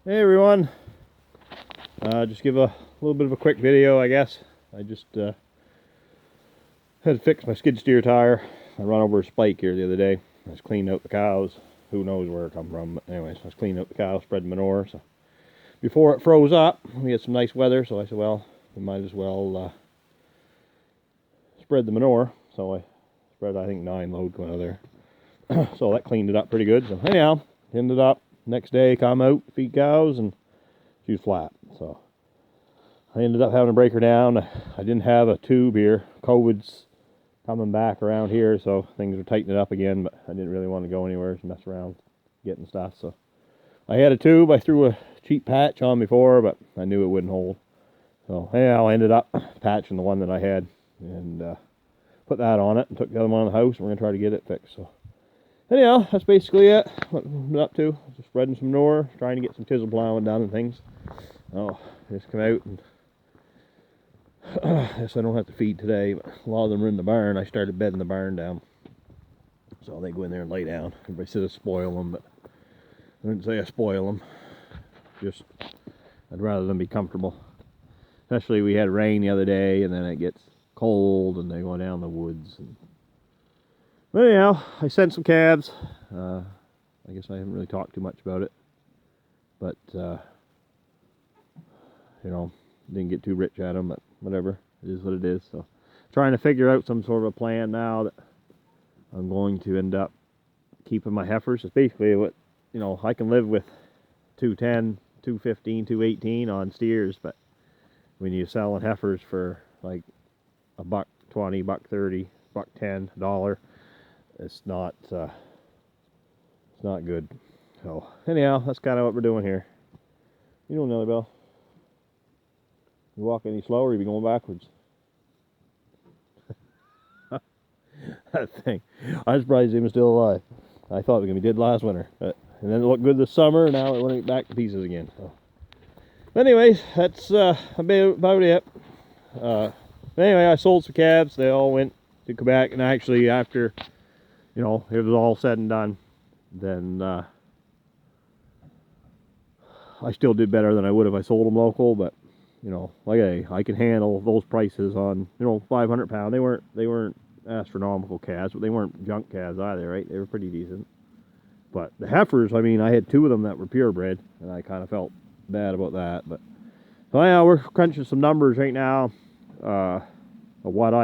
Hey everyone, just give a little bit of a quick video, I guess. I just had to fix my skid steer tire. I run over a spike here the other day. I was cleaning out the cows. Who knows where it come from, but anyways, I was cleaning out the cows, spreading manure. So before it froze up, we had some nice weather, so I said, well, we might as well spread the manure. So I spread, I think, 9 loads going out there. So that cleaned it up pretty good. So anyhow, ended up next day, come out, feed cows, and she was flat. So I ended up having to break her down. I didn't have a tube here. COVID's coming back around here, so things are tightening up again, but I didn't really want to go anywhere and mess around getting stuff. So I had a tube. I threw a cheap patch on before, but I knew it wouldn't hold. So anyhow, I ended up patching the one that I had and put that on it and took the other one on the house, and we're going to try to get it fixed. So anyhow, that's basically it. What I'm up to, just spreading some manure, trying to get some tizzle plowing done and things. Oh, just come out and I guess I don't have to feed today, but a lot of them are in the barn. I started bedding the barn down, so they go in there and lay down. Everybody says I spoil them, but I didn't say I spoil them. Just I'd rather them be comfortable. Especially we had rain the other day, and then it gets cold, and they go down the woods. But anyhow, I sent some calves. I guess I haven't really talked too much about it, but you know, didn't get too rich at them, but whatever, it is what it is. So trying to figure out some sort of a plan now that I'm going to end up keeping my heifers. It's basically what, you know, I can live with 210, 215, 218 on steers, but when you're selling heifers for like $1.20, $1.30, $1.10, $1, it's not good. So anyhow, that's kind of what we're doing here. You know, Nelly Bell, you walk any slower, you be going backwards. That thing, I'm surprised he was still alive. I thought it was gonna be dead last winter, and then it looked good this summer, and now it went back to pieces again. So anyways, that's about it. Anyway, I sold some calves. They all went to Quebec, and actually after, you know, it was all said and done, then I still did better than I would if I sold them local. But you know, like I can handle those prices on, you know, 500 pound. They weren't astronomical calves, but they weren't junk calves either, right? They were pretty decent. But the heifers, I mean, I had 2 of them that were purebred, and I kind of felt bad about that. But so yeah, we're crunching some numbers right now of what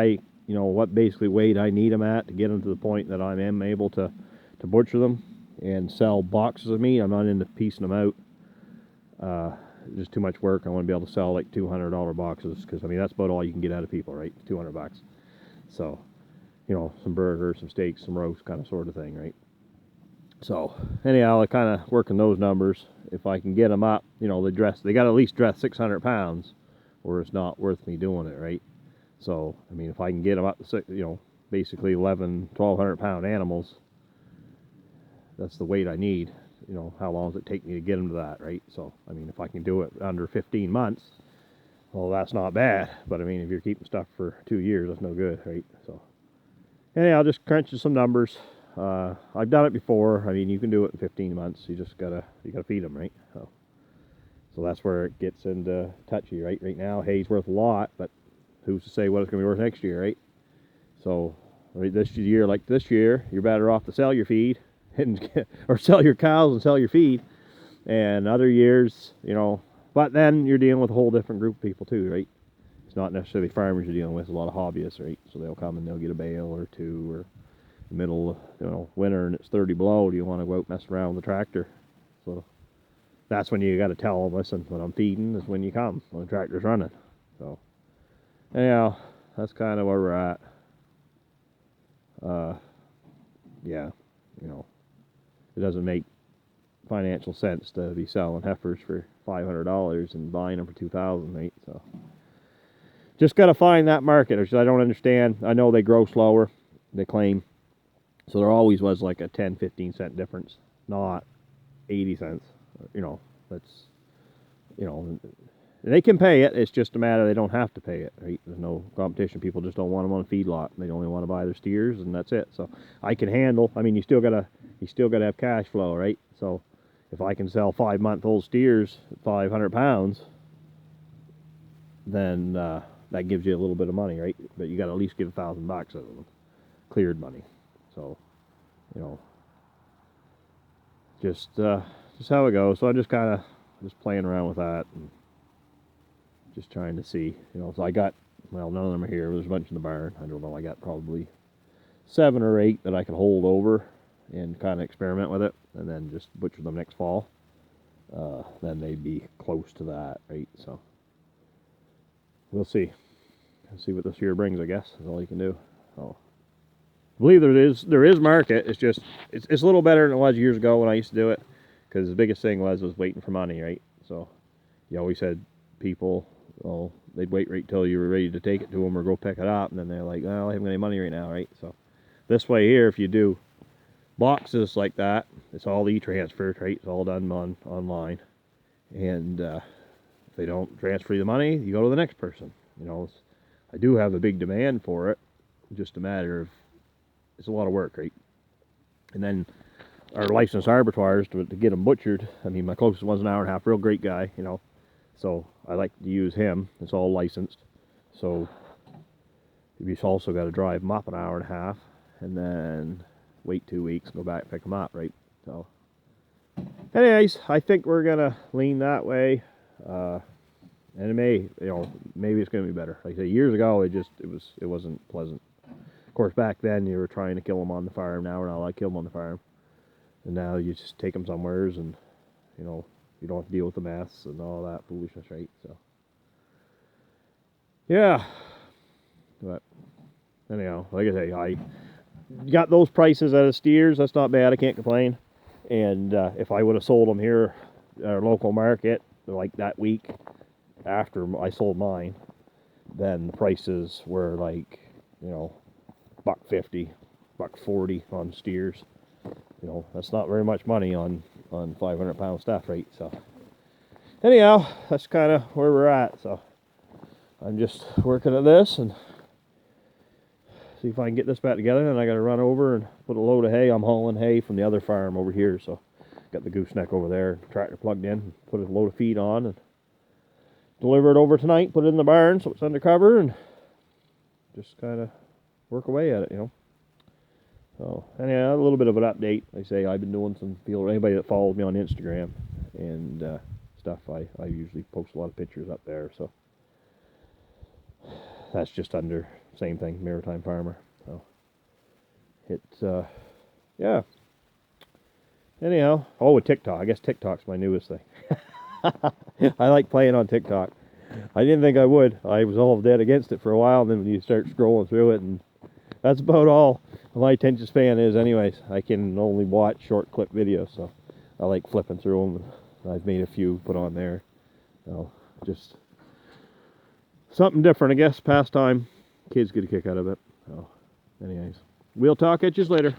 what basically weight I need them at to get them to the point that I am able to butcher them and sell boxes of meat. I'm not into piecing them out. Just too much work. I want to be able to sell like $200 boxes, because I mean that's about all you can get out of people, right? $200. So, you know, some burgers, some steaks, some roast, kind of sort of thing, right? So anyhow, I kind of working those numbers. If I can get them up, you know, they got to at least dress 600 pounds, or it's not worth me doing it, right? So I mean, if I can get them up to, you know, basically 1,200 pound animals, that's the weight I need. You know, how long does it take me to get them to that, right? So I mean, if I can do it under 15 months, well, that's not bad. But I mean, if you're keeping stuff for 2 years, that's no good, right? So anyhow, just crunching some numbers. I've done it before. I mean, you can do it in 15 months. You gotta feed them, right? So that's where it gets into touchy, right? Right now, hay's worth a lot, but who's to say what it's gonna be worth next year, right? So this year, you're better off to sell your feed or sell your cows and sell your feed. And other years, you know, but then you're dealing with a whole different group of people too, right? It's not necessarily farmers you're dealing with, a lot of hobbyists, right? So they'll come and they'll get a bale or 2, or the middle of, you know, winter and it's 30 below. Do you want to go out and mess around with the tractor? So that's when you got to tell them, listen, when I'm feeding is when you come, when the tractor's running. So anyhow, that's kind of where we're at. Yeah, you know, it doesn't make financial sense to be selling heifers for $500 and buying them for $2,000, right? So just got to find that market, which I don't understand. I know they grow slower, they claim, so there always was like a 10-15 cent difference, not 80 cents. You know, that's, you know, they can pay it. It's just a matter they don't have to pay it, right? There's no competition. People just don't want them on a feedlot. They only want to buy their steers, and that's it. So I can handle. I mean, you still gotta have cash flow, right? So if I can sell 5-month-old steers at 500 pounds, then that gives you a little bit of money, right? But you got to at least get $1,000 out of them, cleared money. So, you know, just how it goes. So I'm just kind of just playing around with that and just trying to see, you know. So I got, well, none of them are here. There's a bunch in the barn. I don't know. I got probably 7 or 8 that I could hold over and kind of experiment with it, and then just butcher them next fall. Then they'd be close to that, right? So we'll see. See what this year brings, I guess. That's all you can do. So I believe there is market. It's just it's a little better than it was years ago when I used to do it, because the biggest thing was waiting for money, right? So you always had people, well, they'd wait right till you were ready to take it to them or go pick it up, and then they're like, well, I haven't got any money right now, right? So this way here, if you do boxes like that, it's all e-transfer, right? It's all done online, and if they don't transfer you the money, you go to the next person. You know, I do have a big demand for it. Just a matter of, it's a lot of work, right? And then our licensed arbitrars to get them butchered. I mean, my closest one's an hour and a half, real great guy, you know. So I like to use him. It's all licensed. So you've also got to drive them up an hour and a half, and then wait 2 weeks and go back and pick them up, right? So anyways, I think we're gonna lean that way. And it may, you know, maybe it's going to be better. Like I say, years ago, it wasn't pleasant. Of course, back then you were trying to kill them on the farm. Now we're not allowed to kill them on the farm. And now you just take them somewheres, and you know, you don't have to deal with the mess and all that foolishness, right? So yeah. But anyhow, like I say, I got those prices out of steers. That's not bad. I can't complain. And if I would have sold them here at our local market, like that week after I sold mine, then the prices were like, you know, $1.50, $1.40 on steers. You know, that's not very much money on 500-pound stuff, right? So anyhow, that's kind of where we're at. So I'm just working at this and see if I can get this back together. And I got to run over and put a load of hay. I'm hauling hay from the other farm over here, so got the gooseneck over there, tractor plugged in, put a load of feed on, and deliver it over tonight, put it in the barn so it's undercover, and just kind of work away at it, you know. So anyhow, a little bit of an update. Like I say, I've been doing some field. Anybody that follows me on Instagram and stuff, I usually post a lot of pictures up there. So that's just under same thing, Maritime Farmer. So it's yeah. Anyhow, oh, with TikTok. I guess TikTok's my newest thing. I like playing on TikTok. I didn't think I would. I was all dead against it for a while, and then when you start scrolling through it, and that's about all my attention span is anyways. I can only watch short clip videos, so I like flipping through them. I've made a few, put on there. So just something different, I guess, pastime. Kids get a kick out of it. So anyways, we'll talk at you later.